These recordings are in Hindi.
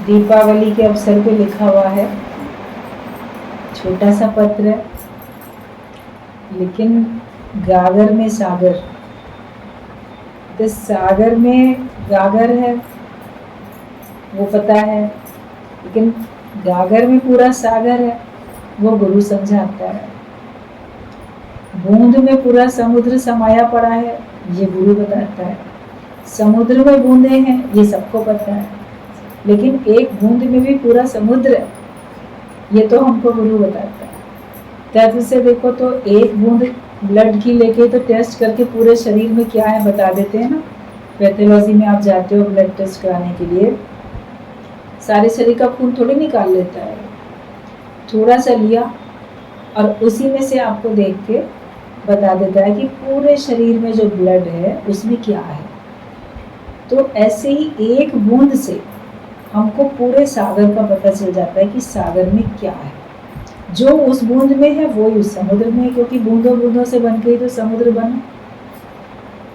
दीपावली के अवसर पे लिखा हुआ है, छोटा सा पत्र है, लेकिन गागर में सागर। तो सागर में गागर है वो पता है, लेकिन गागर में पूरा सागर है वो गुरु समझाता है। बूंद में पूरा समुद्र समाया पड़ा है ये गुरु बताता है। समुद्र में बूंदे हैं ये सबको पता है, लेकिन एक बूंद में भी पूरा समुद्र है ये तो हमको गुरु बताता है। तैत्र से देखो तो एक बूंद ब्लड की लेके तो टेस्ट करके पूरे शरीर में क्या है बता देते हैं ना। पैथोलॉजी में आप जाते हो ब्लड टेस्ट कराने के लिए, सारे शरीर का खून थोड़ी निकाल लेता है, थोड़ा सा लिया और उसी में से आपको देख के बता देता है कि पूरे शरीर में जो ब्लड है उसमें क्या है। तो ऐसे ही एक बूंद से हमको पूरे सागर का पता चल जाता है कि सागर में क्या है। जो उस बूंद में है वो उस समुद्र में है, क्योंकि बूंदों बूंदों से बन के ही तो समुद्र बना।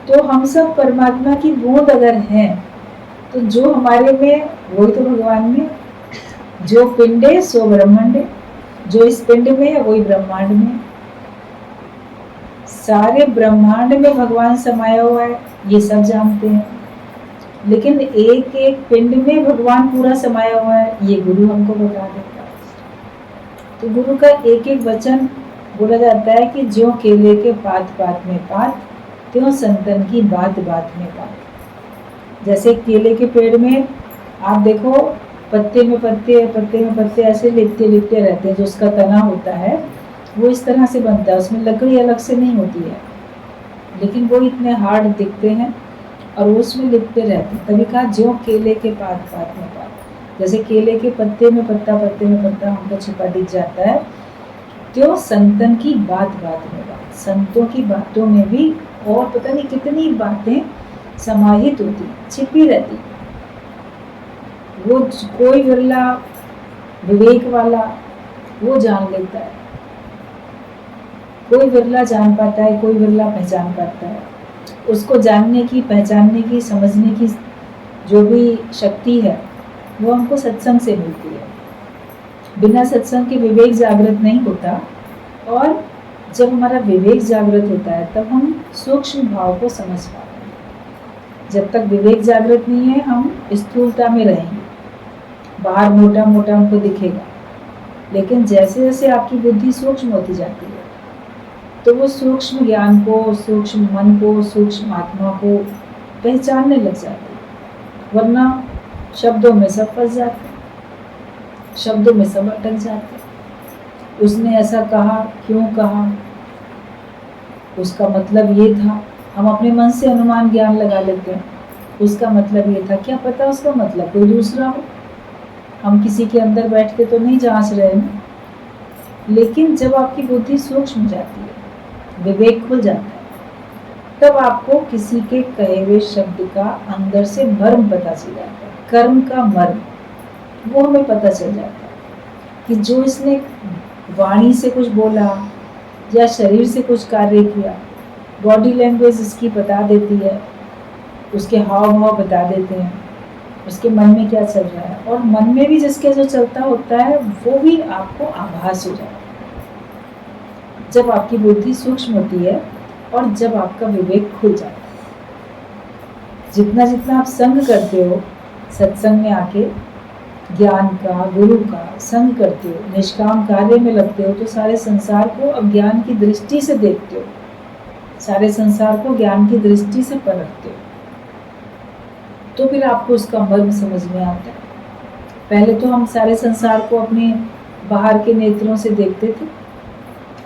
तो हम सब परमात्मा की बूंद अगर हैं तो जो हमारे में वही तो भगवान में। जो पिंडे सो ब्रह्मांडे, जो इस पिंड में है वही ब्रह्मांड में। सारे ब्रह्मांड में भगवान समाया हुआ है ये सब जानते हैं, लेकिन एक एक पिंड में भगवान पूरा समाया हुआ है ये गुरु हमको बता देता है। तो गुरु का एक एक वचन बोला जाता है कि ज्यों केले के पात पात में पात, त्यों संतन की बात बात में बात। जैसे केले के पेड़ में आप देखो पत्ते में पत्ते, पत्ते में पत्ते ऐसे लिपटे लिपटे रहते हैं। जो उसका तना होता है वो इस तरह से बनता है, उसमें लकड़ी अलग से नहीं होती है, लेकिन वो इतने हार्ड दिखते हैं और उसमें लिपटे रहते हैं। तभी कहा ज्यों केले के पात पात में पात। जैसे केले के पत्ते में पत्ता, पत्ते में पत्ता हमको छिपा दिख जाता है, त्यों संतन की बात बात में बात। संतों की बातों में भी और पता नहीं कितनी बातें समाहित होती, छिपी रहती। वो कोई विरला विवेक वाला वो जान लेता है, कोई विरला जान पाता है, कोई विरला पहचान पाता है। उसको जानने की, पहचानने की, समझने की जो भी शक्ति है वो हमको सत्संग से मिलती है। बिना सत्संग के विवेक जागृत नहीं होता, और जब हमारा विवेक जागृत होता है तब हम सूक्ष्म भाव को समझ पाते हैं। जब तक विवेक जागृत नहीं है हम स्थूलता में रहेंगे, बाहर मोटा मोटा हमको दिखेगा, लेकिन जैसे जैसे आपकी बुद्धि सूक्ष्म होती जाती है तो वो सूक्ष्म ज्ञान को, सूक्ष्म मन को, सूक्ष्म आत्मा को पहचानने लग जाती है। वरना शब्दों में सब फंस जाते हैं, शब्दों में सब अटक जाते हैं। उसने ऐसा कहा, क्यों कहा, उसका मतलब ये था। हम अपने मन से अनुमान ज्ञान लगा लेते हैं, उसका मतलब ये था। क्या पता उसका मतलब कोई दूसरा हो, हम किसी के अंदर बैठ के तो नहीं जांच रहे हैं। लेकिन जब आपकी बुद्धि सूक्ष्म जाती है, विवेक खुल जाता है, तब आपको किसी के कहे हुए शब्द का अंदर से मर्म पता चल जाता है। कर्म का मर्म वो हमें पता चल जाता है कि जो इसने वाणी से कुछ बोला या शरीर से कुछ कार्य किया, बॉडी लैंग्वेज इसकी बता देती है, उसके हाव भाव बता देते हैं, उसके मन में क्या चल रहा है। और मन में भी जिसके जो चलता होता है वो भी आपको आभास हो जाता है जब आपकी बुद्धि सूक्ष्म होती है और जब आपका विवेक खुल जाता है। जितना जितना आप संग करते हो, सत्संग में आके ज्ञान का, गुरु का संग करते हो, निष्काम कार्य में लगते हो, तो सारे संसार को अब ज्ञान की दृष्टि से देखते हो, सारे संसार को ज्ञान की दृष्टि से परखते हो, तो फिर आपको उसका मर्म समझ में आता है। पहले तो हम सारे संसार को अपने बाहर के नेत्रों से देखते थे,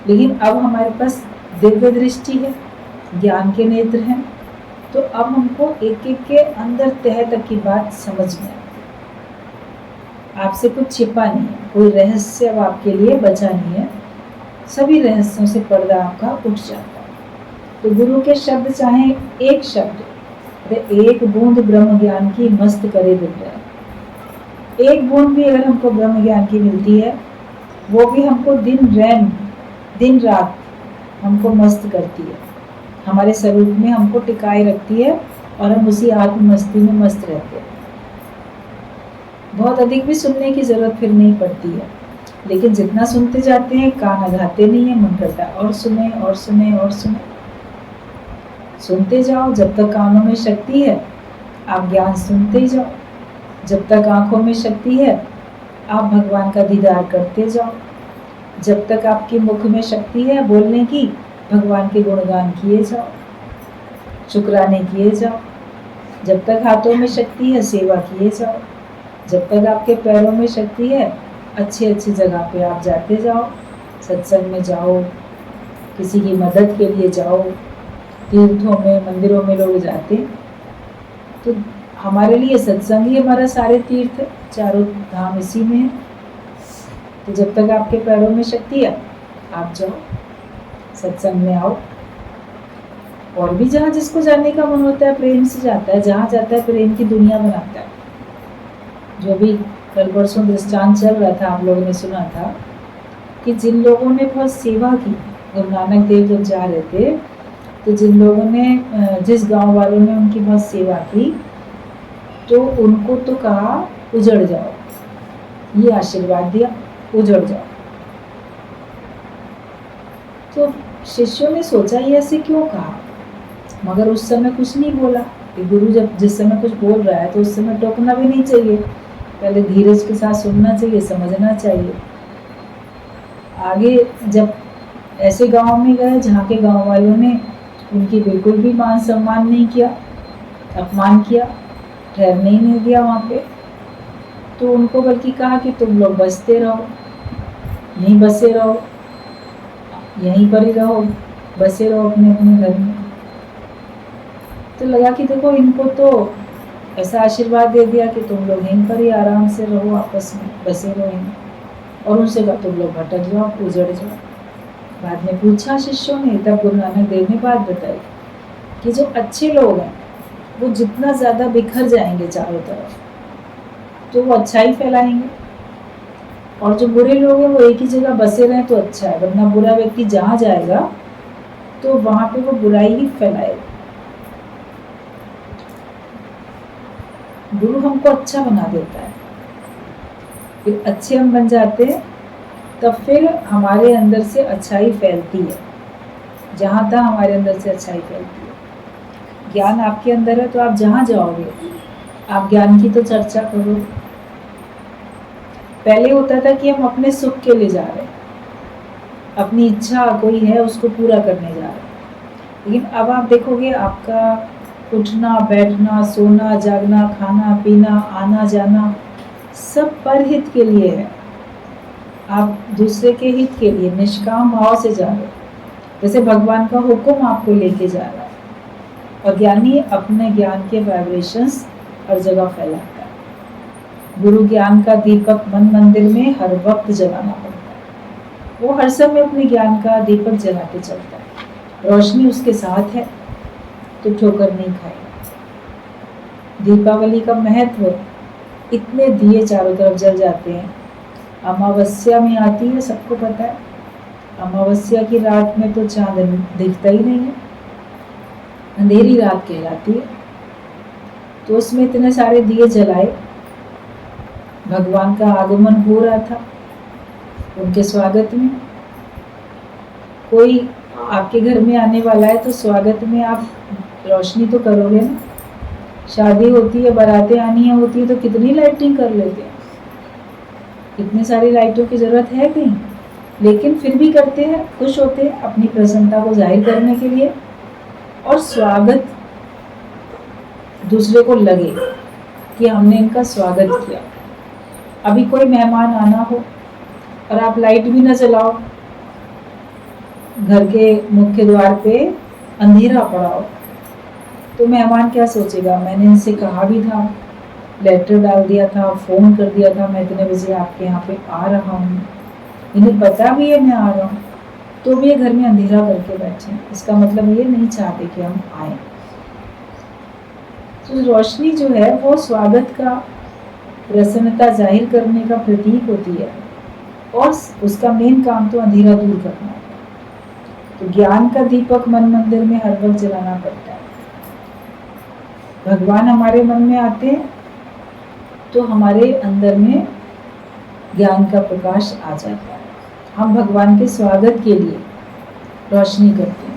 लेकिन अब हमारे पास दिव्य दृष्टि है, ज्ञान के नेत्र हैं, तो अब हमको एक एक के अंदर तह तक की बात समझ में आती है। आपसे कुछ छिपा नहीं है, कोई रहस्य अब आपके लिए बचा नहीं है, सभी रहस्यों से पर्दा आपका उठ जाता है। तो गुरु के शब्द चाहे एक शब्द, एक बूंद ब्रह्म ज्ञान की मस्त करे दिल रहे। एक बूंद भी अगर हमको ब्रह्म ज्ञान की मिलती है, वो भी हमको दिन रात हमको मस्त करती है, हमारे स्वरूप में हमको टिकाए रखती है और हम उसी आत्म मस्ती में मस्त रहते हैं। बहुत अधिक भी सुनने की ज़रूरत फिर नहीं पड़ती है, लेकिन जितना सुनते जाते हैं कान अघाते नहीं है, मन करता है और सुने और सुने और सुने। सुनते जाओ, जब तक कानों में शक्ति है आप ज्ञान सुनते ही जाओ, जब तक आँखों में शक्ति है आप भगवान का दीदार करते जाओ, जब तक आपके मुख में शक्ति है बोलने की भगवान के गुणगान किए जाओ, शुक्राने किए जाओ, जब तक हाथों में शक्ति है सेवा किए जाओ, जब तक आपके पैरों में शक्ति है अच्छी अच्छी जगह पे आप जाते जाओ, सत्संग में जाओ, किसी की मदद के लिए जाओ, तीर्थों में मंदिरों में लोग जाते, तो हमारे लिए सत्संग ही हमारा सारे तीर्थ है, चारों धाम इसी में है। तो जब तक आपके पैरों में शक्ति है आप जाओ, सत्संग में आओ, और भी जहाँ जिसको जाने का मन होता है प्रेम से जाता है, जहाँ जाता है प्रेम की दुनिया बनाता है। जो भी कल परसों दृष्टांत चल रहा था आप लोगों ने सुना था कि जिन लोगों ने बहुत सेवा की, गुरु नानक देव जब जा रहे थे तो जिन लोगों ने, जिस गांव वालों ने उनकी बहुत सेवा की तो उनको तो कहा उजड़ जाओ, ये आशीर्वाद दिया उजड़ जाओ। तो शिष्यों ने सोचा ये ऐसे क्यों कहा, मगर उस समय कुछ नहीं बोला कि गुरु जब जिस समय कुछ बोल रहा है तो उस समय टोकना भी नहीं चाहिए, पहले धीरज के साथ सुनना चाहिए, समझना चाहिए। आगे जब ऐसे गांव में गए जहाँ के गांव वालों ने उनकी बिल्कुल भी मान सम्मान नहीं किया, अपमान किया, ठहरने ही नहीं दिया वहाँ पे, तो उनको बल्कि कहा कि तुम लोग बसते रहो, यहीं बसे रहो, यहीं पर ही रहो, बसे रहो अपने अपने घर में। तो लगा कि देखो इनको तो ऐसा आशीर्वाद दे दिया कि तुम लोग यहीं पर ही आराम से रहो, आपस में बसे रहो यहीं, और उनसे कहा तुम लोग भटक जाओ, उजड़ जाओ। बाद में पूछा शिष्यों ने, तब गुरु नानक देव ने बात बताई कि जो अच्छे लोग हैं वो जितना ज़्यादा बिखर जाएंगे चारों तरफ तो वो अच्छा ही फैलाएंगे, और जो बुरे लोग हैं वो एक ही जगह बसे रहें तो अच्छा है, वरना बुरा व्यक्ति जहाँ जाएगा तो वहाँ पे वो बुराई ही फैलाएगा। गुरु हमको अच्छा बना देता है, फिर अच्छे हम बन जाते हैं, तब फिर हमारे अंदर से अच्छाई फैलती है, जहाँ तक हमारे अंदर से अच्छाई फैलती है। ज्ञान आपके अंदर है तो आप जहाँ जाओगे आप ज्ञान की तो चर्चा करो। पहले होता था कि हम अपने सुख के लिए जा रहे हैं, अपनी इच्छा कोई है उसको पूरा करने जा रहे हैं, लेकिन अब आप देखोगे आपका उठना बैठना सोना जागना खाना पीना आना जाना सब परहित के लिए है। आप दूसरे के हित के लिए निष्काम भाव से जा रहे हो, जैसे भगवान का हुक्म आपको लेके जा रहा है, और ज्ञानी अपने ज्ञान के वाइब्रेशंस हर जगह फैलाता है। गुरु ज्ञान का दीपक मन मंदिर में हर वक्त जलाना पड़ता है, वो हर समय अपने ज्ञान का दीपक जलाते चलता है, रोशनी उसके साथ है तो ठोकर नहीं खाएगा। दीपावली का महत्व, इतने दिए चारों तरफ जल जाते हैं, अमावस्या में आती है, सबको पता है, अमावस्या की रात में तो चांद दिखता ही नहीं है, अंधेरी रात कहलाती है, तो उसमें इतने सारे दिए जलाए। भगवान का आगमन हो रहा था, उनके स्वागत में कोई आपके घर में आने वाला है तो स्वागत में आप रोशनी तो करोगे ना। शादी होती है, बारातें आनी होती है तो कितनी लाइटिंग कर लेते हैं, इतनी सारी लाइटों की जरूरत है कहीं, लेकिन फिर भी करते हैं, खुश होते हैं अपनी प्रसन्नता को जाहिर करने के लिए, और स्वागत दूसरे को लगे कि हमने इनका स्वागत किया। अभी कोई मेहमान आना हो और आप लाइट भी ना जलाओ, घर के मुख्य द्वार पे अंधेरा पड़ा हो, तो मेहमान क्या सोचेगा, मैंने इनसे कहा भी था, लेटर डाल दिया था, फ़ोन कर दिया था मैं इतने बजे आपके यहाँ पे आ रहा हूँ, इन्हें पता भी है मैं आ रहा हूँ, तो भी ये घर में अंधेरा करके बैठे हैं। इसका मतलब ये नहीं चाहते कि हम आए। तो रोशनी जो है वो स्वागत का, प्रसन्नता जाहिर करने का प्रतीक होती है, और उसका मेन काम तो अंधेरा दूर करना है। तो ज्ञान का दीपक मन मंदिर में हर वक्त जलाना पड़ता है। भगवान हमारे मन में आते हैं तो हमारे अंदर में ज्ञान का प्रकाश आ जाता है। हम भगवान के स्वागत के लिए रोशनी करते हैं।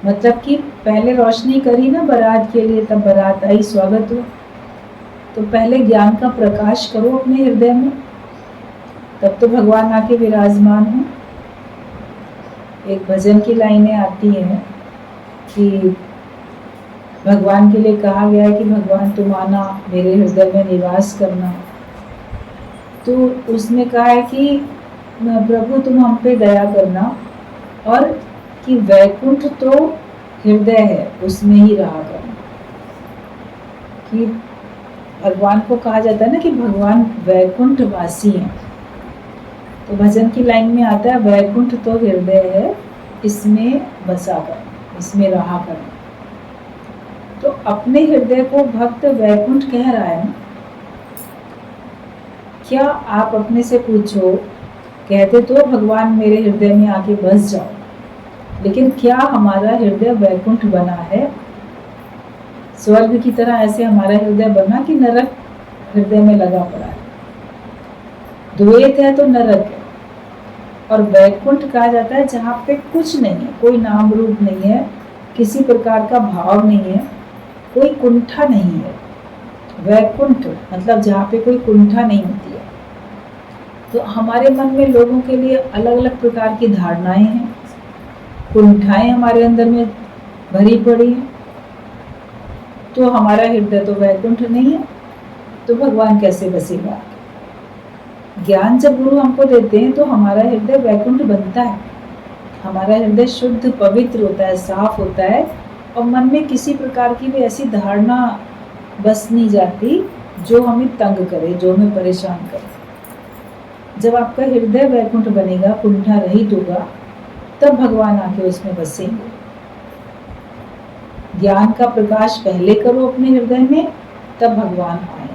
मतलब कि पहले रोशनी करी ना बारात के लिए, तब बारात आई, स्वागत हुआ। तो पहले ज्ञान का प्रकाश करो अपने हृदय में, तब तो भगवान आके विराजमान हैं। एक भजन की लाइनें आती हैं कि भगवान के लिए कहा गया है कि भगवान तुम आना, मेरे हृदय में निवास करना। तो उसमें कहा है कि प्रभु तुम हम पे दया करना, और कि वैकुंठ तो हृदय है, उसमें ही रहा करना। कि भगवान को कहा जाता है ना कि भगवान वैकुंठ वासी हैं। तो भजन की लाइन में आता है वैकुंठ तो हृदय है, इसमें बसा करना, इसमें रहा करना। तो अपने हृदय को भक्त वैकुंठ कह रहा है ना। क्या आप अपने से पूछो, कहते तो भगवान मेरे हृदय में आके बस जाओ, लेकिन क्या हमारा हृदय वैकुंठ बना है? स्वर्ग की तरह ऐसे हमारा हृदय बना कि नरक हृदय में लगा पड़ा है? द्वैत है तो नरक है। और वैकुंठ कहा जाता है जहाँ पे कुछ नहीं है, कोई नाम रूप नहीं है, किसी प्रकार का भाव नहीं है, कोई कुंठा नहीं है। वैकुंठ मतलब जहाँ पे कोई कुंठा नहीं होती है। तो हमारे मन में लोगों के लिए अलग अलग प्रकार की धारणाएं हैं, कुंठाएं हमारे अंदर में भरी पड़ी हैं। तो हमारा हृदय तो वैकुंठ नहीं है, तो भगवान कैसे बसेगा? ज्ञान जब गुरु हमको देते हैं तो हमारा हृदय वैकुंठ बनता है। हमारा हृदय शुद्ध पवित्र होता है, साफ होता है, और मन में किसी प्रकार की भी ऐसी धारणा बस नहीं जाती जो हमें तंग करे, जो हमें परेशान करे। जब आपका हृदय वैकुंठ बनेगा, कुंठा रहित होगा, तब भगवान आके उसमें बसेंगे। ज्ञान का प्रकाश पहले करो अपने हृदय में, तब भगवान आए।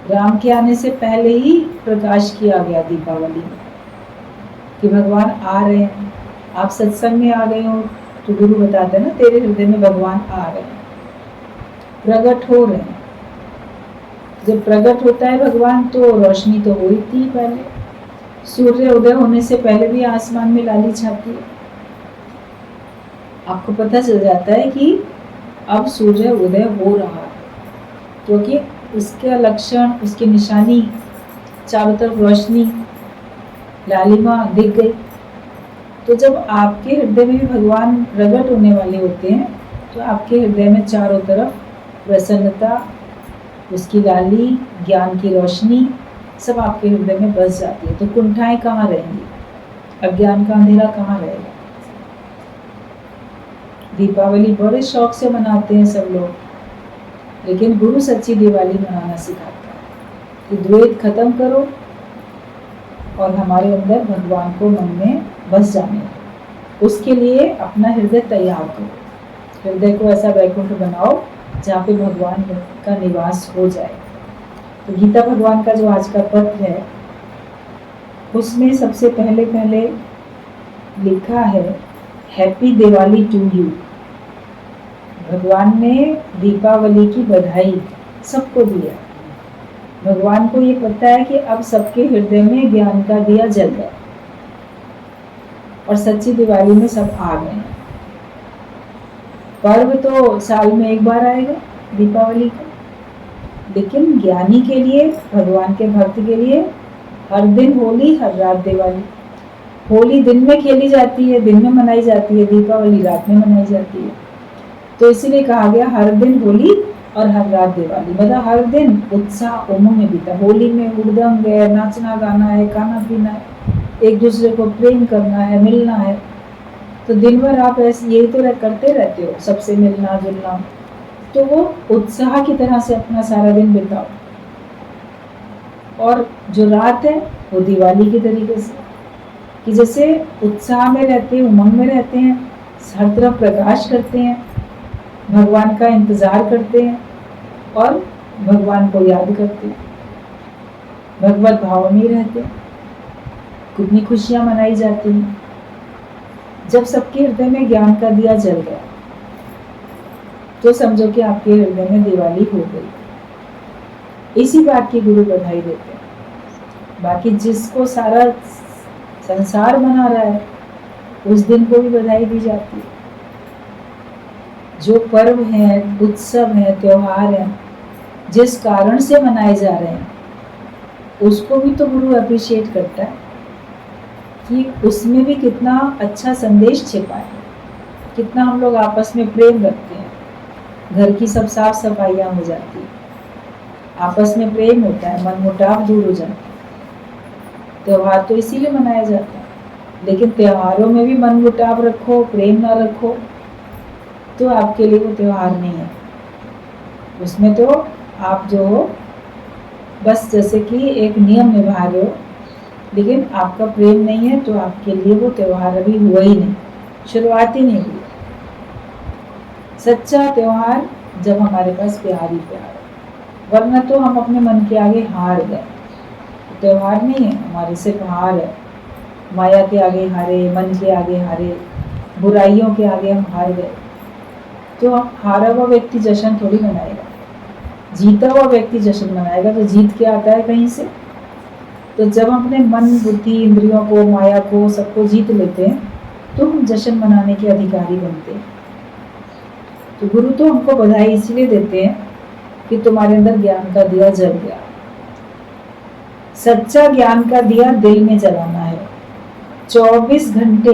राम के आने से पहले ही प्रकाश किया गया दीपावली में कि भगवान आ रहे हैं। आप सत्संग में आ गए हो तो गुरु बताते हैं ना, तेरे हृदय में भगवान आ रहे हैं, प्रकट हो रहे हैं। जब प्रकट होता है भगवान तो रोशनी तो हुई थी पहले, सूर्य उदय होने से पहले भी आसमान में लाली छाती है। आपको पता चल जाता है कि अब सूर्य उदय हो रहा है, क्योंकि उसका लक्षण, उसकी निशानी, चारों तरफ रोशनी, लालिमा दिख गई। तो जब आपके हृदय में भी भगवान प्रकट होने वाले होते हैं तो आपके हृदय में चारों तरफ प्रसन्नता, उसकी लाली, ज्ञान की रोशनी सब आपके हृदय में बस जाती है। तो कुंठाएं कहाँ रहेंगी? अज्ञान का अंधेरा कहाँ रहेगा? दीपावली बड़े शौक से मनाते हैं सब लोग, लेकिन गुरु सच्ची दिवाली मनाना सिखाता है कि द्वैत खत्म करो और हमारे अंदर भगवान को मन में बस जाने दो। उसके लिए अपना हृदय तैयार करो, हृदय को ऐसा वैकुंठ बनाओ जहाँ पे भगवान का निवास हो जाए। तो गीता भगवान का जो आज का पत्र है, उसमें सबसे पहले लिखा है हैप्पी दिवाली टू यू। भगवान ने दीपावली की बधाई सबको दिया। भगवान को ये पता है कि अब सबके हृदय में ज्ञान का दिया जल गया और सच्ची दिवाली में सब आ गए हैं। पर्व तो साल में एक बार आएगा दीपावली का, लेकिन ज्ञानी के लिए, भगवान के भक्त के लिए हर दिन होली, हर रात दिवाली। होली दिन में खेली जाती है, दिन में मनाई जाती है, दीपावली रात में मनाई जाती है। तो इसीलिए कहा गया हर दिन होली और हर रात दिवाली। मतलब हर दिन उत्साह उमंग में बीता। होली में हुड़दंग है, नाचना गाना है, खाना पीना है, एक दूसरे को प्रेम करना है, मिलना है। तो दिन भर आप ऐसे यही तो करते रहते हो, सबसे मिलना जुलना। तो वो उत्साह की तरह से अपना सारा दिन बिताओ। और जो रात है वो दिवाली के तरीके से, कि जैसे उत्साह में रहते हैं, उमंग में रहते हैं, हर तरफ प्रकाश करते हैं, भगवान का इंतजार करते हैं और भगवान को याद करते हैं, भगवत भाव में रहते हैं। कितनी खुशियां मनाई जाती हैं जब सबके हृदय में ज्ञान का दिया जल गया, तो समझो कि आपके हृदय में दिवाली हो गई। इसी बात की गुरु बधाई देते हैं। बाकी जिसको सारा संसार मना रहा है उस दिन को भी बधाई दी जाती है। जो पर्व है, उत्सव है, त्योहार है, जिस कारण से मनाए जा रहे हैं उसको भी तो गुरु अप्रिशिएट करता है कि उसमें भी कितना अच्छा संदेश छिपा है, कितना हम लोग आपस में प्रेम रखते हैं। घर की सब साफ सफाइयाँ हो जाती है, आपस में प्रेम होता है, मनमुटाव दूर हो जाता है। त्योहार तो इसीलिए मनाया जाता है, लेकिन त्योहारों में भी मनमुटाव रखो, प्रेम ना रखो तो आपके लिए वो त्योहार नहीं है। उसमें तो आप जो हो बस जैसे कि एक नियम निभा रहे हो, लेकिन आपका प्रेम नहीं है तो आपके लिए वो त्योहार अभी हुआ ही नहीं, शुरुआत ही नहीं हुई। सच्चा त्योहार जब हमारे पास प्यार ही प्यार है, वरना तो हम अपने मन के आगे हार गए। त्योहार नहीं है, हमारे सिर्फ हार है। माया के आगे हारे, मन के आगे हारे, बुराइयों के आगे हम हार गए। तो हारा हुआ व्यक्ति जश्न थोड़ी मनाएगा, जीता हुआ व्यक्ति जश्न मनाएगा। तो जीत के आता है कहीं से। तो जब हम अपने मन, बुद्धि, इंद्रियों को, माया को, सबको जीत लेते हैं तो हम जश्न मनाने के अधिकारी बनते हैं। तो गुरु तो हमको बधाई इसलिए देते हैं कि तुम्हारे अंदर ज्ञान का दिया जल गया। सच्चा ज्ञान का दिया दिल में जलाना है, 24 घंटे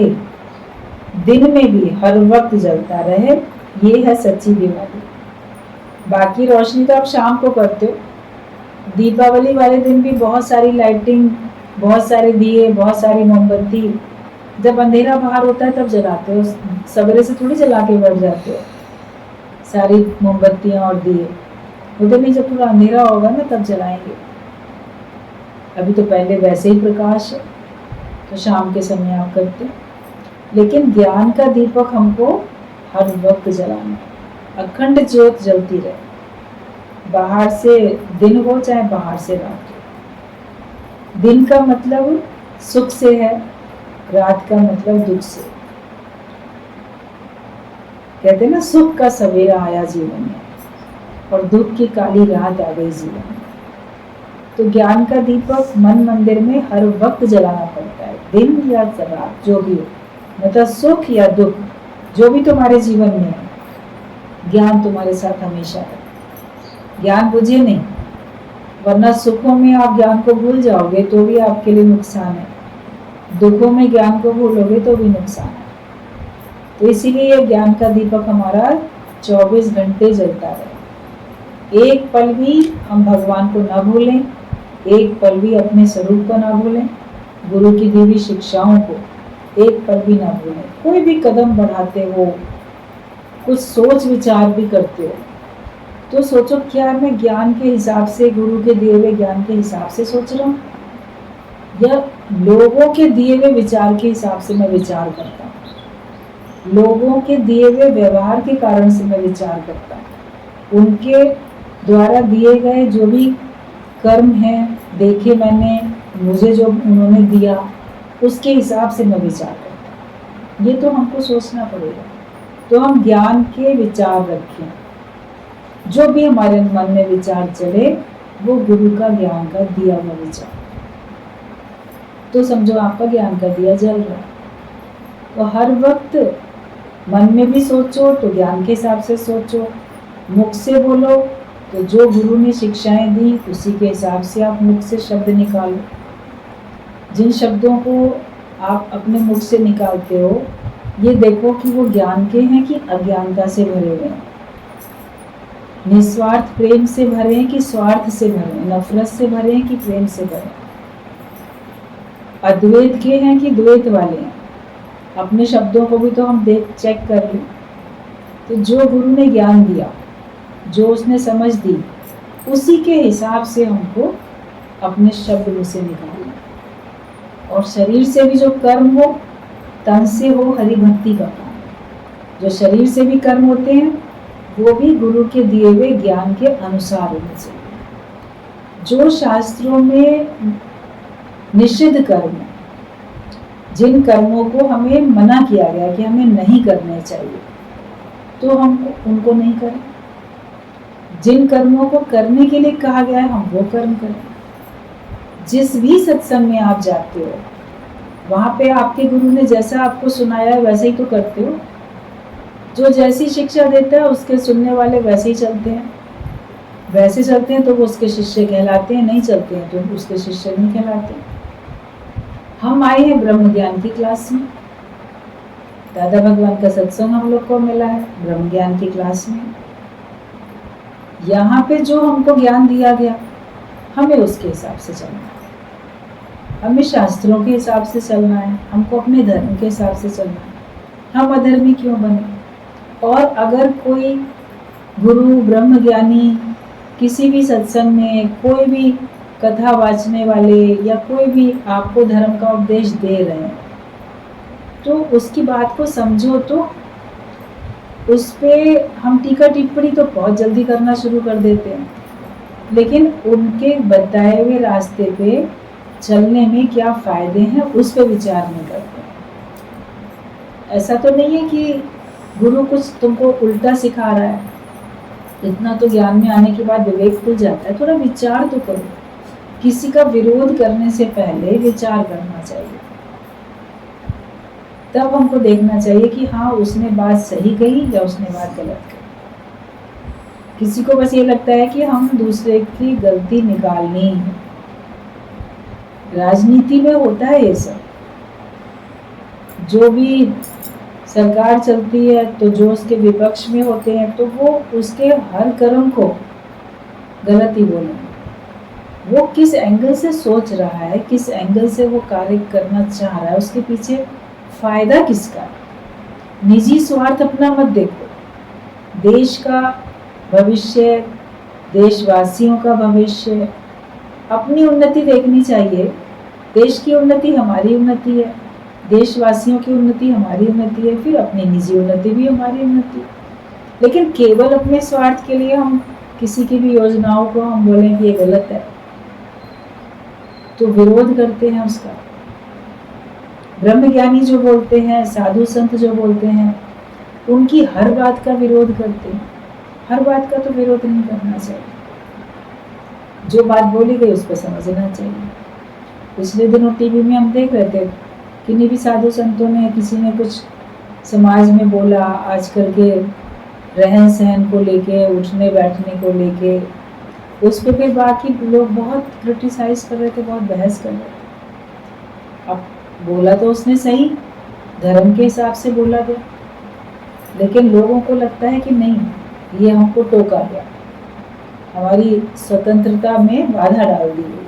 दिन में भी हर वक्त जलता रहे, ये है सच्ची दिवाली। बाकी रोशनी तो आप शाम को करते हो। दीपावली वाले दिन भी बहुत सारी लाइटिंग, बहुत सारे दिए, बहुत सारी मोमबत्ती, जब अंधेरा बाहर होता है तब जलाते हो, सवेरे से थोड़ी जला के बैठ जाते हो सारी मोमबत्तियां और दिए। उधर नहीं, जब पूरा अंधेरा होगा ना तब जलाएंगे। अभी तो पहले वैसे ही प्रकाश है तो शाम के समय आप करते। लेकिन ज्ञान का दीपक हमको हर वक्त जलाना है, अखंड ज्योत जलती रहे, बाहर से दिन हो चाहे बाहर से रात हो। दिन का मतलब सुख से है, रात का मतलब दुख से। कहते ना, सुख का सवेरा आया जीवन में और दुख की काली रात आ गई जीवन में। तो ज्ञान का दीपक मन मंदिर में हर वक्त जलाना पड़ता है, दिन या रात जो भी हो, मतलब सुख या दुख जो भी तुम्हारे जीवन में है, ज्ञान तुम्हारे साथ हमेशा है। ज्ञान बुझे नहीं, वरना सुखों में आप ज्ञान को भूल जाओगे तो भी आपके लिए नुकसान है, दुखों में ज्ञान को भूलोगे तो भी नुकसान है। तो इसीलिए ज्ञान का दीपक हमारा 24 घंटे जलता रहे। एक पल भी हम भगवान को ना भूलें, एक पल भी अपने स्वरूप को ना भूलें, गुरु की दी हुई शिक्षाओं को एक पल भी ना भूलें। कोई भी कदम बढ़ाते हो, कुछ सोच विचार भी करते हो तो सोचो, क्या मैं ज्ञान के हिसाब से, गुरु के दिए हुए ज्ञान के हिसाब से सोच रहा हूँ या लोगों के दिए हुए विचार के हिसाब से मैं विचार करता हूँ। लोगों के दिए हुए व्यवहार के कारण से मैं विचार करता हूँ, उनके द्वारा दिए गए जो भी कर्म हैं, देखे मैंने, मुझे जो उन्होंने दिया उसके हिसाब से मैं विचार करता हूँ। ये तो हमको सोचना पड़ेगा। तो हम ज्ञान के विचार रखें, जो भी हमारे मन में विचार चले वो गुरु का ज्ञान का दिया हुआ विचार। तो समझो आपका ज्ञान का दिया जल रहा है। तो हर वक्त मन में भी सोचो तो ज्ञान के हिसाब से सोचो, मुख से बोलो तो जो गुरु ने शिक्षाएं दी उसी के हिसाब से आप मुख से शब्द निकालो। जिन शब्दों को आप अपने मुख से निकालते हो ये देखो कि वो ज्ञान के हैं कि अज्ञानता से भरे हुए हैं, निस्वार्थ प्रेम से भरे हैं कि स्वार्थ से भरे हैं, नफरत से भरे हैं कि प्रेम से भरे हैं, अद्वैत के हैं कि द्वैत वाले हैं। अपने शब्दों को भी तो हम चेक कर लें। तो जो गुरु ने ज्ञान दिया, जो उसने समझ दी, उसी के हिसाब से हमको अपने शब्द में से निकालना। और शरीर से भी जो कर्म हो, तन से हो हरि भक्ति का काम। जो शरीर से भी कर्म होते हैं वो भी गुरु के दिए हुए ज्ञान के अनुसार होने चाहिए। जो शास्त्रों में निषिद्ध कर्म है, जिन कर्मों को हमें मना किया गया कि हमें नहीं करने चाहिए, तो हम उनको नहीं करें। जिन कर्मों को करने के लिए कहा गया है हम वो कर्म करें। जिस भी सत्संग में आप जाते हो वहाँ पे आपके गुरु ने जैसा आपको सुनाया है वैसे ही तो करते हो। जो जैसी शिक्षा देता है उसके सुनने वाले वैसे ही चलते हैं। वैसे चलते हैं तो वो उसके शिष्य कहलाते हैं, नहीं चलते हैं तो उसके शिष्य नहीं कहलाते। हम आए हैं ब्रह्म ज्ञान की क्लास में। दादा भगवान का सत्संग हम लोग को मिला है ब्रह्म ज्ञान की क्लास में। यहाँ पे जो हमको ज्ञान दिया गया हमें उसके हिसाब से चलना है। हमें शास्त्रों के हिसाब से चलना है, हमको अपने धर्म के हिसाब से चलना है। हम अधर्मी क्यों बने? और अगर कोई गुरु ब्रह्म ज्ञानी किसी भी सत्संग में कोई भी कथा वाचने वाले या कोई भी आपको धर्म का उपदेश दे रहे हैं तो उसकी बात को समझो। तो उस पे हम टीका टिप्पणी तो बहुत जल्दी करना शुरू कर देते हैं, लेकिन उनके बताए हुए रास्ते पे चलने में क्या फायदे हैं उस पे विचार नहीं करते। ऐसा तो नहीं है कि गुरु कुछ तुमको उल्टा सिखा रहा है। इतना तो ज्ञान में आने के बाद विवेक खुल जाता है। थोड़ा विचार तो करो। किसी का विरोध करने से पहले विचार करना चाहिए। तब हमको देखना चाहिए कि हाँ उसने बात सही कही या उसने बात गलत कही। किसी को बस ये लगता है कि हम दूसरे की गलती निकालनी है। राजनीति में होता है ये सब। जो भी सरकार चलती है तो जो उसके विपक्ष में होते हैं तो वो उसके हर कर्म को गलत ही बोलेंगे। वो किस एंगल से सोच रहा है, किस एंगल से वो कार्य करना चाह रहा है, उसके पीछे फायदा किसका। निजी स्वार्थ अपना मत देखो। देश का भविष्य, देशवासियों का भविष्य, अपनी उन्नति देखनी चाहिए। देश की उन्नति हमारी उन्नति है, देशवासियों की उन्नति हमारी उन्नति है, फिर अपनी निजी उन्नति भी हमारी उन्नति है। लेकिन केवल अपने स्वार्थ के लिए हम किसी की भी योजनाओं को हम बोलें कि ये गलत है तो विरोध करते हैं उसका। ब्रह्मज्ञानी जो बोलते हैं, साधु संत जो बोलते हैं, उनकी हर बात का विरोध करते हैं। हर बात का तो विरोध नहीं करना चाहिए। जो बात बोली गई उसको समझना चाहिए। पिछले दिनों टीवी में हम देख रहे थे किन्हीं भी साधु संतों ने, किसी ने कुछ समाज में बोला आजकल के रहन सहन को लेके, उठने बैठने को लेके, उस पर फिर बाकी लोग बहुत क्रिटिसाइज कर रहे थे, बहुत बहस कर रहे थे। अब बोला तो उसने सही, धर्म के हिसाब से बोला गया, लेकिन लोगों को लगता है कि नहीं ये हमको टोका गया, हमारी स्वतंत्रता में बाधा डाल दी गई।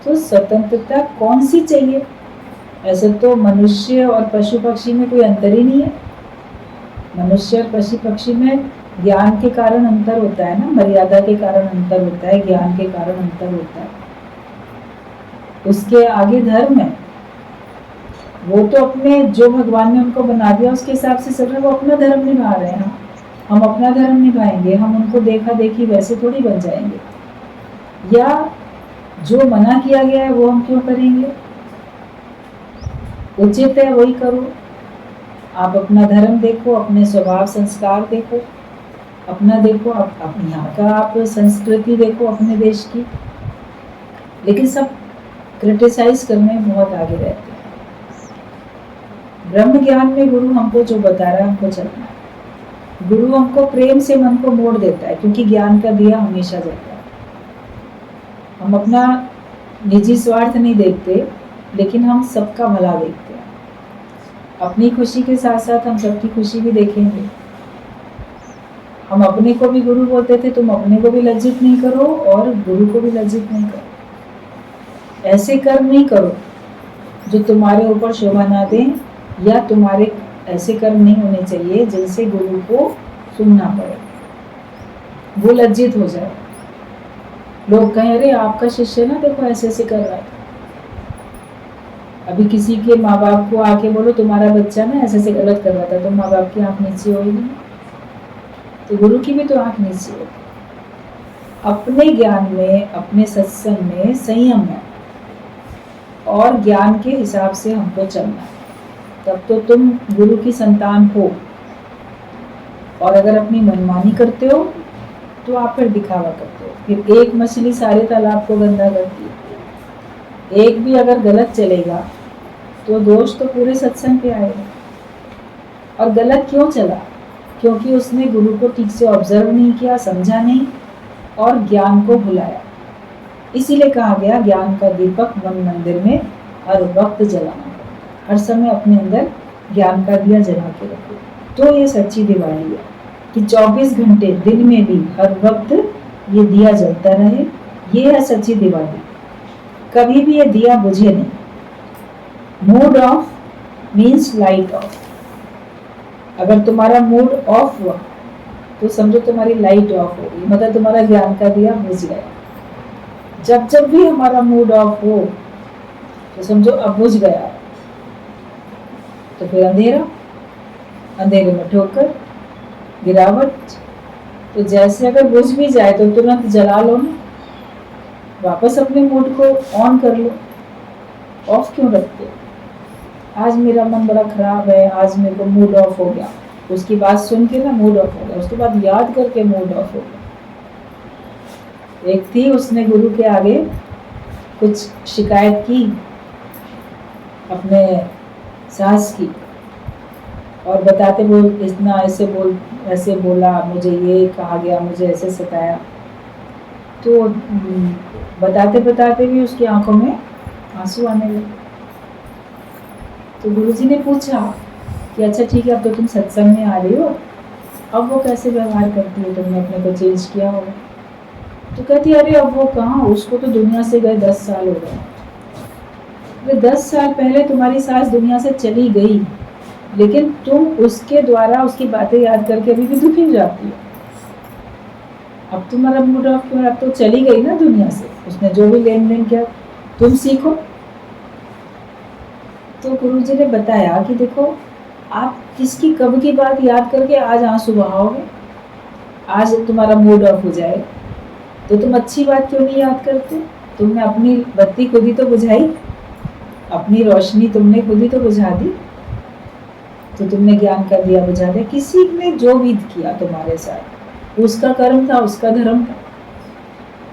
तो स्वतंत्रता कौन सी चाहिए? ऐसे तो मनुष्य और पशु पक्षी में कोई अंतर ही नहीं है। मनुष्य और पशु पक्षी में ज्ञान के कारण अंतर होता है ना, मर्यादा के कारण अंतर होता है, ज्ञान के कारण अंतर होता है। उसके आगे धर्म है। वो तो अपने जो भगवान ने उनको बना दिया उसके हिसाब से चल रहे हैं, वो अपना धर्म निभा रहे हैं। हम अपना धर्म निभाएंगे, हम उनको देखा देखी वैसे थोड़ी बन जाएंगे। या जो मना किया गया है वो हम क्यों करेंगे? उचित है वही करो। आप अपना धर्म देखो, अपने स्वभाव संस्कार देखो, अपना देखो, आप यहाँ का आप संस्कृति देखो अपने देश की। लेकिन सब क्रिटिसाइज करने में बहुत आगे रहते हैं। ब्रह्म ज्ञान में गुरु हमको जो बता रहा है हमको चलना है। गुरु हमको प्रेम से मन को मोड़ देता है, क्योंकि ज्ञान का दिया हमेशा जलता है। हम अपना निजी स्वार्थ नहीं देखते, लेकिन हम सबका भला देखते हैं। अपनी खुशी के साथ साथ हम सबकी खुशी भी देखेंगे। हम अपने को भी गुरु बोलते थे, तुम अपने को भी लज्जित नहीं करो और गुरु को भी लज्जित नहीं करो। ऐसे कर्म नहीं करो जो तुम्हारे ऊपर शोभा ना दें, या तुम्हारे ऐसे कर्म नहीं होने चाहिए जिनसे गुरु को सुनना पड़े, वो लज्जित हो जाए। लोग कहें अरे आपका शिष्य ना देखो ऐसे ऐसे कर रहा है। अभी किसी के माँ बाप को आके बोलो तुम्हारा बच्चा ना ऐसे ऐसे गलत कर रहा था, तो माँ बाप की आंख नीची होगी, तो गुरु की भी तो आंख नीची होगी। अपने ज्ञान में, अपने सत्संग में संयम है और ज्ञान के हिसाब से हमको चलना है, तब तो तुम गुरु की संतान हो। और अगर अपनी मनमानी करते हो तो आप फिर दिखावा करते हो। फिर एक मछली सारे तालाब को गंदा करती है। एक भी अगर गलत चलेगा तो दोष तो पूरे सत्संग पे आएगा। और गलत क्यों चला? क्योंकि उसने गुरु को ठीक से ऑब्जर्व नहीं किया, समझा नहीं और ज्ञान को भुलाया। इसीलिए कहा गया ज्ञान का दीपक मन मंदिर में हर वक्त जलाना, हर समय अपने अंदर ज्ञान का दिया जला के रखो। तो ये सच्ची दिवाली है कि 24 घंटे दिन में भी हर वक्त ये दिया जलता रहे। ये है सच्ची दिवाली। कभी भी ये दिया बुझे नहीं। Mood off means light of. अगर तुम्हारा मूड ऑफ हुआ तो समझो तुम्हारी लाइट ऑफ हो गई, मतलब तुम्हारा ज्ञान का दिया बुझ गया। जब जब भी हमारा मूड ऑफ हो तो समझो अब बुझ गया, तो फिर अंधेरा, अंधेरे में ठोकर, गिरावट। तो जैसे अगर बुझ भी जाए तो तुरंत जला लो ना, वापस अपने मूड को ऑन कर लो। ऑफ क्यों रखते? आज मेरा मन बड़ा खराब है, आज मेरे को मूड ऑफ हो गया, उसकी बात सुन के ना मूड ऑफ हो गया, उसके बाद याद करके मूड ऑफ हो गया। एक थी, उसने गुरु के आगे कुछ शिकायत की अपने सास की, और बताते बोल इतना ऐसे बोला, मुझे ये कहा गया, मुझे ऐसे सताया। तो बताते बताते भी उसकी आंखों में आंसू आने लगे। तो गुरुजी ने पूछा कि अच्छा ठीक है, अब तो तुम सत्संग में आ रही हो, अब वो कैसे व्यवहार करती है, तुमने अपने को चेंज किया होगा। तो कहती अरे अब वो कहाँ, उसको तो दुनिया से गए 10 साल हो गए। 10 साल पहले तुम्हारी सास दुनिया से चली गई, लेकिन तुम उसके द्वारा उसकी बातें याद करके अभी भी दुखी हो जाती हो। अब तुम्हारा मूड ऑफ क्यों? अब तो चली गई ना दुनिया से, उसने जो भी लेन देन किया, तुम सीखो। तो गुरुजी ने बताया कि देखो, आप किसकी कब की बात याद करके आज आंसू बहाओगे? आज तुम्हारा मूड ऑफ हो जाए तो तुम अच्छी बात क्यों नहीं याद करते? तुमने अपनी बत्ती खुद ही तो बुझाई, अपनी रोशनी तुमने खुद ही तो बुझा दी। तो तुमने ज्ञान का दिया बुझा दिया। किसी ने जो भी किया तुम्हारे साथ, उसका कर्म था, उसका धर्म था,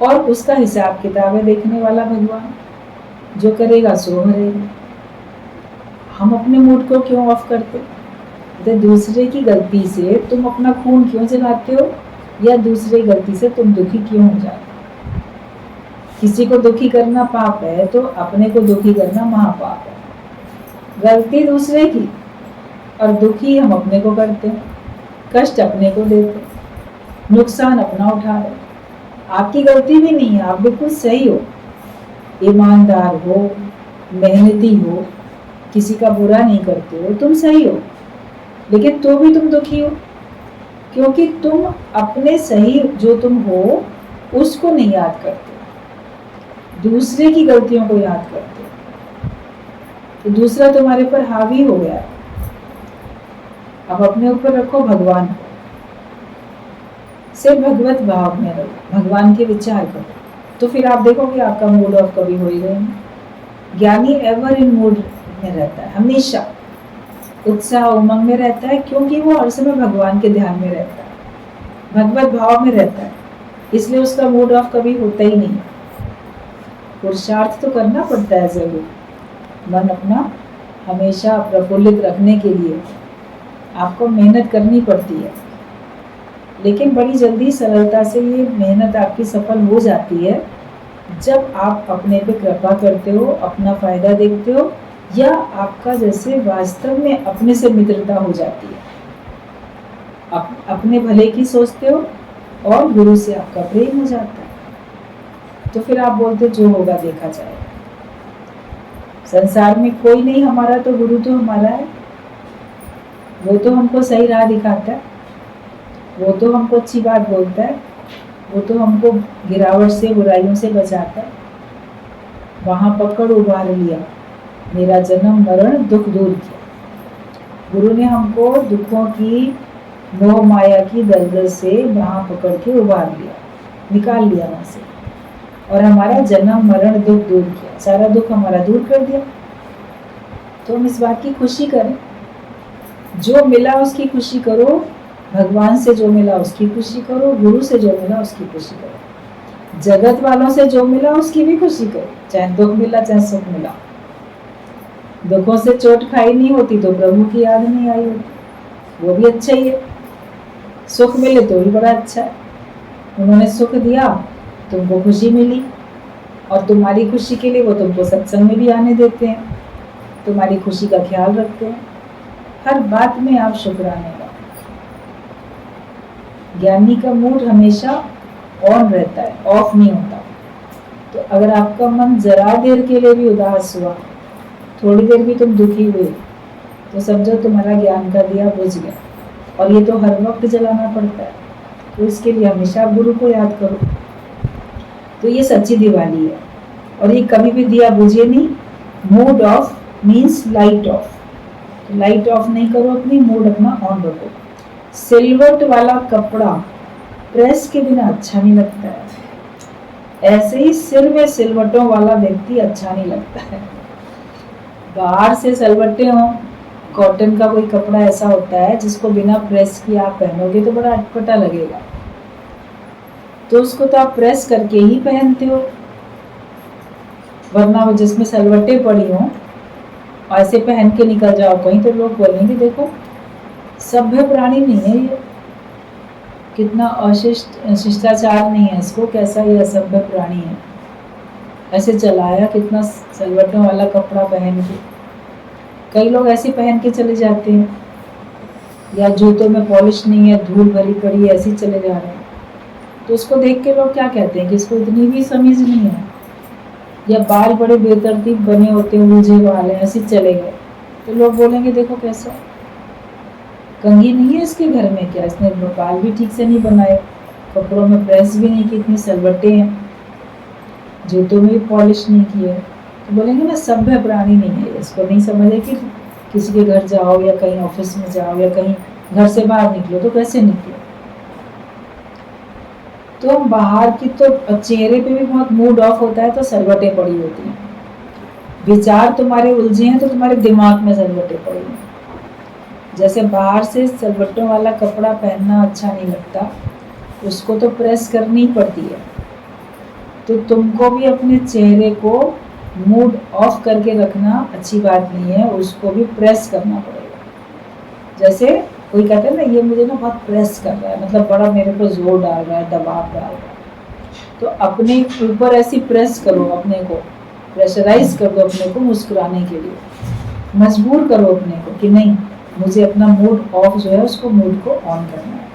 और उसका हिसाब किताब है देखने वाला भगवान। जो करेगा सो भरेगा। हम अपने मूड को क्यों ऑफ करते? तो दूसरे की गलती से तुम अपना खून क्यों जलाते हो, या दूसरे गलती से तुम दुखी क्यों हो जाते? किसी को दुखी करना पाप है तो अपने को दुखी करना महापाप है। गलती दूसरे की और दुखी हम अपने को करते हैं, कष्ट अपने को देते, नुकसान अपना उठा रहे। आपकी गलती भी नहीं है, आप बिल्कुल सही हो, ईमानदार हो, मेहनती हो, किसी का बुरा नहीं करते हो, तुम सही हो, लेकिन तो भी तुम दुखी हो, क्योंकि तुम अपने सही जो तुम हो उसको नहीं याद करते, दूसरे की गलतियों को याद करते। तो दूसरा तुम्हारे पर हावी हो गया। अब अपने ऊपर रखो भगवान को, सिर्फ भगवत भाव में रहो, भगवान के विचार करो, तो फिर आप देखोगे आपका मूड ऑफ कभी हो ही गए। ज्ञानी एवर इन मूड में रहता है, हमेशा उत्साह उमंग में रहता है, क्योंकि वो हर समय भगवान के ध्यान में रहता है, भगवत भाव में रहता है, इसलिए उसका मूड ऑफ कभी होता ही नहीं। पुरुषार्थ तो करना पड़ता है जरूर, मन अपना हमेशा प्रफुल्लित रखने के लिए आपको मेहनत करनी पड़ती है, लेकिन बड़ी जल्दी सरलता से ये मेहनत आपकी सफल हो जाती है जब आप अपने पे कृपा करते हो, अपना फायदा देखते हो, या आपका जैसे वास्तव में अपने से मित्रता हो जाती है, अपने भले की सोचते हो और गुरु से आपका प्रेम हो जाता है। तो फिर आप बोलते जो होगा देखा जाएगा। संसार में कोई नहीं हमारा, तो गुरु तो हमारा है। वो तो हमको सही राह दिखाता है, वो तो हमको अच्छी बात बोलता है, वो तो हमको गिरावट से, बुराइयों से बचाता है। वहाँ पकड़ उबार लिया, मेरा जन्म मरण दुख दूर किया। गुरु ने हमको दुखों की, मोह माया की दलदल से वहाँ पकड़ के उबार लिया, निकाल लिया वहाँ से, और हमारा जन्म मरण दुख दूर किया, सारा दुख हमारा दूर कर दिया। तो हम इस बात की खुशी करें, जो मिला उसकी खुशी करो, भगवान से जो मिला उसकी खुशी करो, गुरु से जो मिला उसकी खुशी करो, जगत वालों से जो मिला उसकी भी खुशी करो, चाहे दुख मिला चाहे सुख मिला। दुखों से चोट खाई नहीं होती तो प्रभु की याद नहीं आई होती, वो भी अच्छा ही है। सुख मिले तो भी बड़ा अच्छा है, उन्होंने सुख दिया, तुमको खुशी मिली, और तुम्हारी खुशी के लिए वो तुमको सत्संग में भी आने देते हैं, तुम्हारी खुशी का ख्याल रखते हैं, हर बात में आप शुक्राने का। ज्ञानी का मूड हमेशा ऑन रहता है, ऑफ नहीं होता। तो अगर आपका मन जरा देर के लिए भी उदास हुआ, थोड़ी देर भी तुम दुखी हुए, तो समझो तुम्हारा ज्ञान का दिया बुझ गया। और ये तो हर वक्त जलाना पड़ता है, तो इसके लिए हमेशा आप गुरु को याद करो। तो ये सच्ची दिवाली है, और ये कभी भी दिया बुझे नहीं। Mood off means light of, तो लाइट ऑफ नहीं करो अपनी, मूड अपना ऑन रखो। सिलवट वाला कपड़ा प्रेस के बिना अच्छा नहीं लगता है, ऐसे ही सिर में सिलवटों वाला व्यक्ति अच्छा नहीं लगता है। बाहर से सिलवटे हों, कॉटन का कोई कपड़ा ऐसा होता है जिसको बिना प्रेस किए आप पहनोगे तो बड़ा अटपटा लगेगा, तो उसको तो आप प्रेस करके ही पहनते हो। वरना वो जिसमें सलवटें पड़ी हों ऐसे पहन के निकल जाओ कहीं, तो लोग बोलेंगे देखो सभ्य प्राणी नहीं है ये, कितना शिष्टाचार नहीं है इसको, कैसा ये असभ्य प्राणी है, ऐसे चलाया कितना सलवटों वाला कपड़ा पहन के। कई लोग ऐसे पहन के चले जाते हैं, या जूतों में पॉलिश नहीं है, धूल भरी पड़ी है, ऐसे चले जा रहे हैं, तो उसको देख के लोग क्या कहते हैं कि इसको इतनी भी समझ नहीं है। या बाल बड़े बेतरतीब बने होते हैं, मुझे बाल हैं, ऐसे चले गए, तो लोग बोलेंगे देखो कैसा, कंघी नहीं है इसके घर में क्या, इसने बाल भी ठीक से नहीं बनाए, कपड़ों में प्रेस भी नहीं की, इतनी सलवटें हैं, जूतों में भी पॉलिश नहीं की है, तो बोलेंगे ना सभ्य प्राणी नहीं है। इसको नहीं समझे कि किसी के घर जाओ या कहीं ऑफिस में जाओ या कहीं घर से बाहर निकलो तो कैसे निकलो। तो हम बाहर की तो चेहरे पे भी बहुत मूड ऑफ होता है तो सलवटें पड़ी होती हैं, विचार तुम्हारे उलझे हैं तो तुम्हारे दिमाग में सलवटें पड़ी हैं। जैसे बाहर से सलवटों वाला कपड़ा पहनना अच्छा नहीं लगता, उसको तो प्रेस करनी पड़ती है, तो तुमको भी अपने चेहरे को मूड ऑफ करके रखना अच्छी बात नहीं है, उसको भी प्रेस करना पड़ेगा। जैसे कोई कहता है ना ये मुझे ना बहुत प्रेस कर रहा है, मतलब बड़ा मेरे को जोर डाल रहा है, दबाव डाल रहा है, तो अपने ऊपर ऐसी प्रेस करो, अपने को प्रेशराइज कर दो, अपने को मुस्कुराने के लिए मजबूर करो अपने को कि नहीं मुझे अपना मूड ऑफ जो है उसको मूड को ऑन करना है,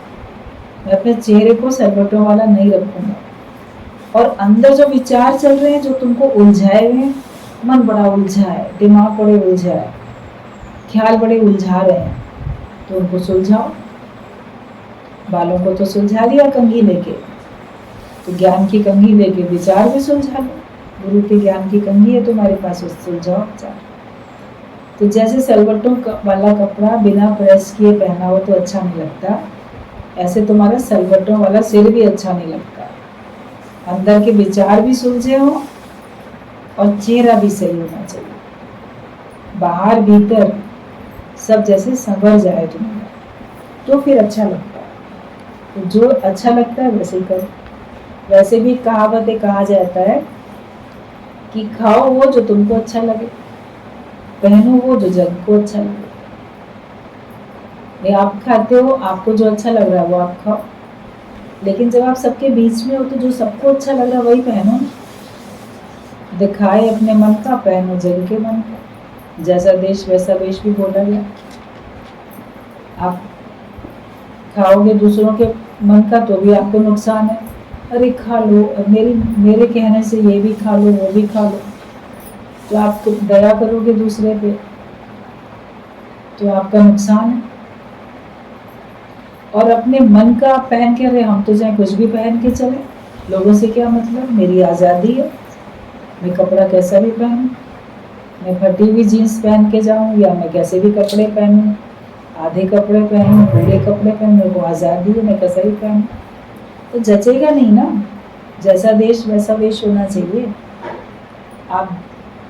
मैं अपने चेहरे को सलवटों वाला नहीं रखूँगा। और अंदर जो विचार चल रहे हैं जो तुमको उलझाए हुए हैं, मन बड़ा उलझा है, दिमाग बड़े उलझा है, ख्याल बड़े उलझा रहे हैं, तो उनको सुलझाओ। बालों को तो सुलझा लिया कंघी लेके, तो ज्ञान की कंघी लेके विचार भी सुलझा लो, गुरु के ज्ञान की कंघी है तुम्हारे पास, उस सुलझाओ विचार। तो जैसे सलवटों वाला कपड़ा बिना प्रेस किए पहना हो तो अच्छा नहीं लगता, ऐसे तुम्हारा सलवटों वाला सिर भी अच्छा नहीं लगता। अंदर के विचार भी सुलझे हो और चेहरा भी सही होना चाहिए, बाहर भीतर सब जैसे संवर जाए तुम्हारा, तो फिर अच्छा लगता है। तो जो अच्छा लगता है वैसे ही करो। वैसे भी कहावतें कहा जाता है कि खाओ वो जो तुमको अच्छा लगे, पहनो वो जो जग को अच्छा लगे। आप खाते हो, आपको जो अच्छा लग रहा है वो आप खाओ, लेकिन जब आप सबके बीच में हो तो जो सबको अच्छा लग रहा है वही पहनो। दिखाए अपने मन का, पहनो जग के मन का। जैसा देश वैसा वेश भी बोला गया। आप खाओगे दूसरों के मन का तो भी आपको नुकसान है, अरे खा लो, मेरे कहने से ये भी खा लो वो भी खा लो, तो आप दया करोगे दूसरे पे तो आपका नुकसान है। और अपने मन का पहन के, अरे हम तो चाहे कुछ भी पहन के चले, लोगों से क्या मतलब, मेरी आज़ादी है, मैं कपड़ा कैसा भी पहनूं, मैं फटी हुई जीन्स पहन के जाऊं या मैं कैसे भी कपड़े पहनूं, आधे कपड़े पहनूं, पूरे कपड़े पहनूं, मेरे को आज़ादी है, मैं कैसा भी पहनूं, तो जचेगा नहीं ना। जैसा देश वैसा वेश होना चाहिए। आप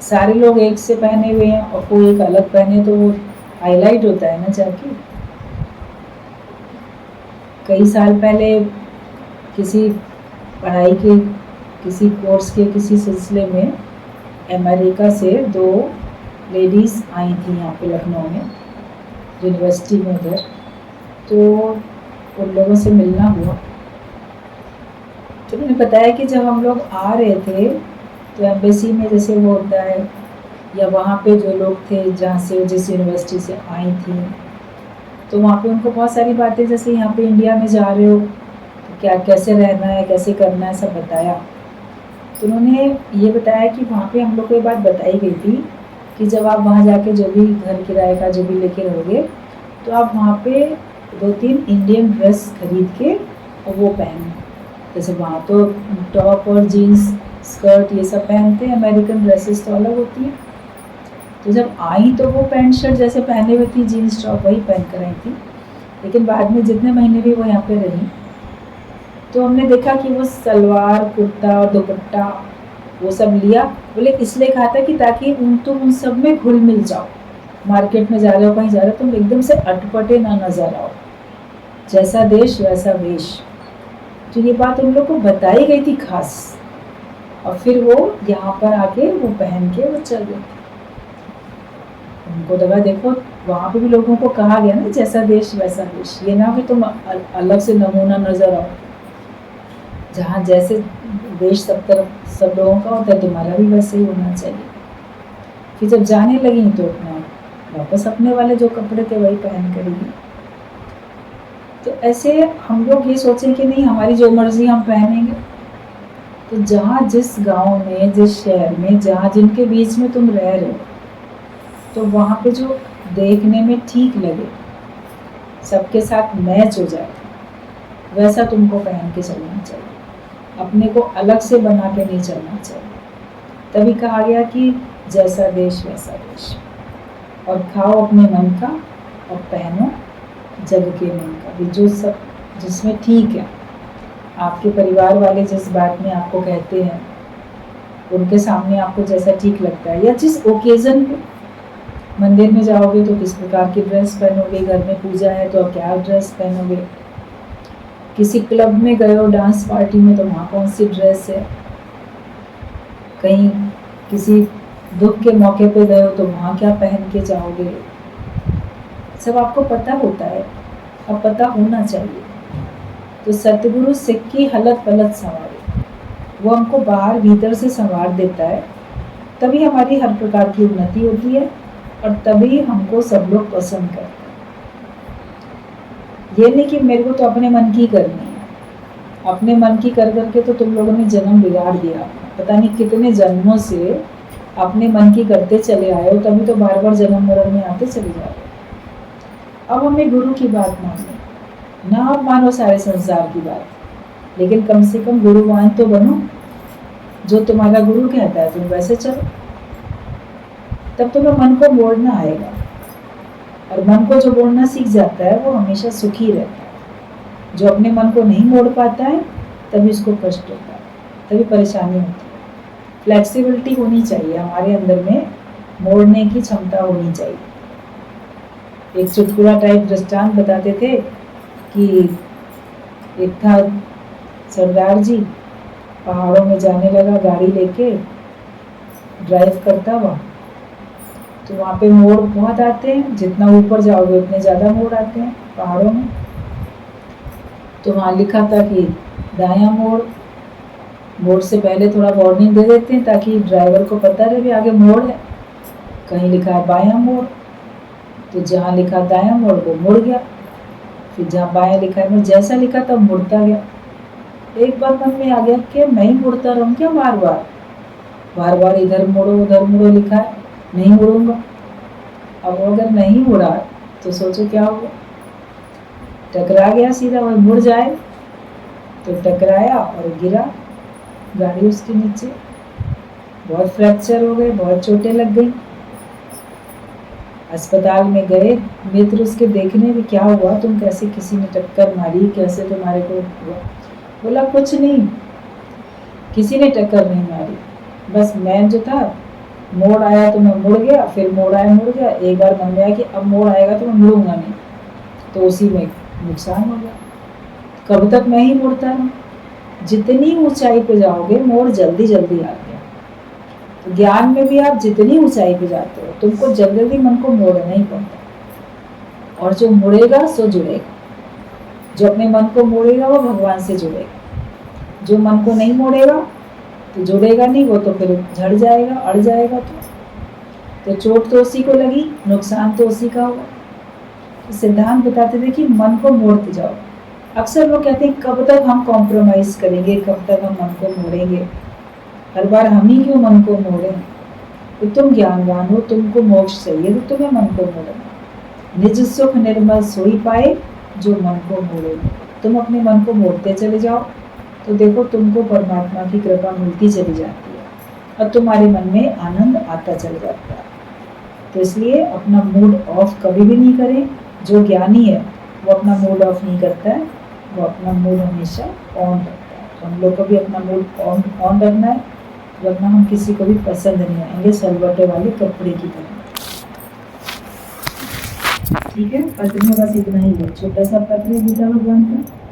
सारे लोग एक से पहने हुए हैं और कोई एक अलग पहने तो वो हाईलाइट होता है ना जाके। कई साल पहले किसी पढ़ाई के किसी कोर्स के किसी सिलसिले में अमेरिका से 2 लेडीज़ आई थी यहाँ पे लखनऊ में यूनिवर्सिटी में उधर। तो उन लोगों से मिलना हुआ। तो उन्होंने बताया कि जब हम लोग आ रहे थे तो एम्बेसी में जैसे वो होता है, या वहाँ पे जो लोग थे जहाँ से जिस यूनिवर्सिटी से आई थी, तो वहाँ पे उनको बहुत सारी बातें, जैसे यहाँ पे इंडिया में जा रहे हो तो क्या कैसे रहना है, कैसे करना है, सब बताया। तो उन्होंने ये बताया कि वहाँ पे हम लोग को ये बात बताई गई थी कि जब आप वहाँ जाके जो भी घर किराए का जो भी लेके रहोगे, तो आप वहाँ पे 2-3 इंडियन ड्रेस खरीद के और वो पहनो। जैसे वहाँ तो टॉप और जीन्स स्कर्ट ये सब पहनते हैं, अमेरिकन ड्रेसेस तो अलग होती हैं। तो जब आई तो वो पैंट शर्ट जैसे पहने हुए थी, जीन्स टॉप वही पहन कर आई थी। लेकिन बाद में जितने महीने भी वो यहाँ पे रही, तो हमने देखा कि वो सलवार कुर्ता और दुपट्टा वो सब लिया। बोले इसलिए कहा था कि ताकि तुम उन सब में घुल मिल जाओ। मार्केट में जा रहे हो, कहीं जा रहे हो, तुम एकदम से अटपटे ना नजर आओ। जैसा देश वैसा वेश। तो ये बात उन लोग को बताई गई थी खास, और फिर वो यहाँ पर आके वो पहन के वो चल गए। उनको लगा देखो वहाँ पे भी लोगों को कहा गया ना जैसा देश वैसा देश, ये ना कि तुम अलग से नमूना नजर आओ। जहाँ जैसे देश सब तरफ सब लोगों का होता है, तुम्हारा भी वैसे ही होना चाहिए। फिर जब जाने लगी तो अपना वापस अपने वाले जो कपड़े थे वही पहन करेगी। तो ऐसे हम लोग ये सोचें कि नहीं हमारी जो मर्जी हम पहनेंगे। तो जहाँ जिस गांव में जिस शहर में जहाँ जिनके बीच में तुम रह रहे हो, तो वहाँ पे जो देखने में ठीक लगे, सबके साथ मैच हो जाए, वैसा तुमको पहन के चलना चाहिए। अपने को अलग से बना के नहीं चलना चाहिए। तभी कहा गया कि जैसा देश वैसा देश। और खाओ अपने मन का और पहनो जग के मन का भी, जो सब जिसमें ठीक है। आपके परिवार वाले जिस बात में आपको कहते हैं, उनके सामने आपको जैसा ठीक लगता है, या जिस ओकेज़न पे मंदिर में जाओगे तो किस प्रकार की ड्रेस पहनोगे, घर में पूजा है तो क्या ड्रेस पहनोगे, किसी क्लब में गए हो डांस पार्टी में तो वहाँ कौन सी ड्रेस है, कहीं किसी दुख के मौके पे गए हो तो वहाँ क्या पहन के जाओगे, सब आपको पता होता है, अब पता होना चाहिए। तो सतगुरु सिख की हलत पलत संवारे, वो हमको बाहर भीतर से संवार देता है, तभी हमारी हर प्रकार की उन्नति होती है और तभी हमको सब लोग पसंद करते हैं। ये नहीं कि मेरे को तो अपने मन की करनी है। अपने मन की कर करके तो तुम लोगों ने जन्म बिगाड़ दिया। पता नहीं कितने जन्मों से अपने मन की करते चले आए हो, तभी तो बार बार जन्म मरण में आते चले जा रहे हो। अब हमें गुरु की बात मानो, ना आप मानो सारे संसार की बात, लेकिन कम से कम गुरुवान तो बनो। जो तुम्हारा गुरु कहता है तुम वैसे चलो, तब तुम्हें मन को मोड़ना आएगा। और मन को जो मोड़ना सीख जाता है वो हमेशा सुखी रहता है। जो अपने मन को नहीं मोड़ पाता है तभी उसको कष्ट होता है, तभी परेशानी होती है। फ्लेक्सिबिलिटी होनी चाहिए हमारे अंदर में, मोड़ने की क्षमता होनी चाहिए। एक चुटकुला टाइप दृष्टांत बताते थे कि एक था सरदार जी, पहाड़ों में जाने लगा गाड़ी लेके, ड्राइव करता हुआ। तो वहाँ पे मोड़ बहुत आते हैं, जितना ऊपर जाओगे उतने ज़्यादा मोड़ आते हैं पहाड़ों में। तो वहाँ लिखा था कि दायां मोड़, मोड़ से पहले थोड़ा वार्निंग दे देते हैं ताकि ड्राइवर को पता रहे भी आगे मोड़ है। कहीं लिखा है बायां मोड़, तो जहाँ लिखा दायां मोड़ वो मुड़ गया। फिर जहाँ बायां लिखा है, मैं जैसा लिखा तब मुड़ता गया। एक बार मन में आ गया कि मैं ही मुड़ता रहूँ क्या, बार बार इधर मुड़ो उधर मुड़ो लिखा है, नहीं मुड़ूंगा। अब अगर नहीं मुड़ा तो सोचो क्या होगा। टकरा गया सीधा, वह मुड़ जाए तो टकराया और गिरा गाड़ी उसके नीचे, बहुत फ्रैक्चर हो गए, बहुत चोटें लग गई। अस्पताल में गए मित्र उसके देखने भी, क्या हुआ, तुम कैसे, किसी ने टक्कर मारी, कैसे तुम्हारे को हुआ? बोला कुछ नहीं, किसी ने टक्कर नहीं मारी, बस मैं जो था मोड़ आया तो मैं मुड़ गया, फिर मोड़ आया मुड़ गया। एक बार मन में आया कि अब मोड़ आएगा तो मैं मुड़ूंगा नहीं, तो उसी में नुकसान हो गया। कब तक मैं ही मोड़ता रहूं? जितनी ऊंचाई पे जाओगे मोड़ जल्दी जल्दी आते हैं। तो ज्ञान में भी आप जितनी ऊंचाई पे जाते हो तुमको जल्दी मन को मोड़ना ही पड़ता। और जो मुड़ेगा सो जुड़ेगा। जो अपने मन को मोड़ेगा वो भगवान से जुड़ेगा। जो मन को नहीं मोड़ेगा तो जुड़ेगा नहीं, वो तो फिर झड़ जाएगा, अड़ जाएगा। तो चोट तो उसी को लगी, नुकसान तो उसी का होगा। तो सिद्धांत बताते थे कि मन को मोड़ते जाओ। अक्सर लोग कहते हैं कब तक हम कॉम्प्रोमाइज करेंगे, कब तक हम मन को मोड़ेंगे, हर बार हम ही क्यों मन को मोड़ें? तो तुम ज्ञानवान हो, तुमको मोक्ष चाहिए, तो तुम्हें मन को मोड़ना। निज सुख निर्मल सोई पाए जो मन को मोड़े। तुम अपने मन को मोड़ते चले जाओ तो देखो तुमको परमात्मा की कृपा मिलती चली जाती है और तुम्हारे मन में आनंद आता चल जाता है। तो इसलिए अपना मूड ऑफ कभी भी नहीं करें। जो ज्ञानी है वो अपना मूड ऑफ नहीं करता है, वो अपना मूड हमेशा ऑन रखता है। तो हम लोग को भी अपना मूड ऑन रखना है, वरना हम किसी को भी पसंद नहीं आएंगे सलवटे वाले कपड़े की तरह। ठीक है, पत्र में बस इतना ही है, छोटा सा पत्र है गीता भगवान का।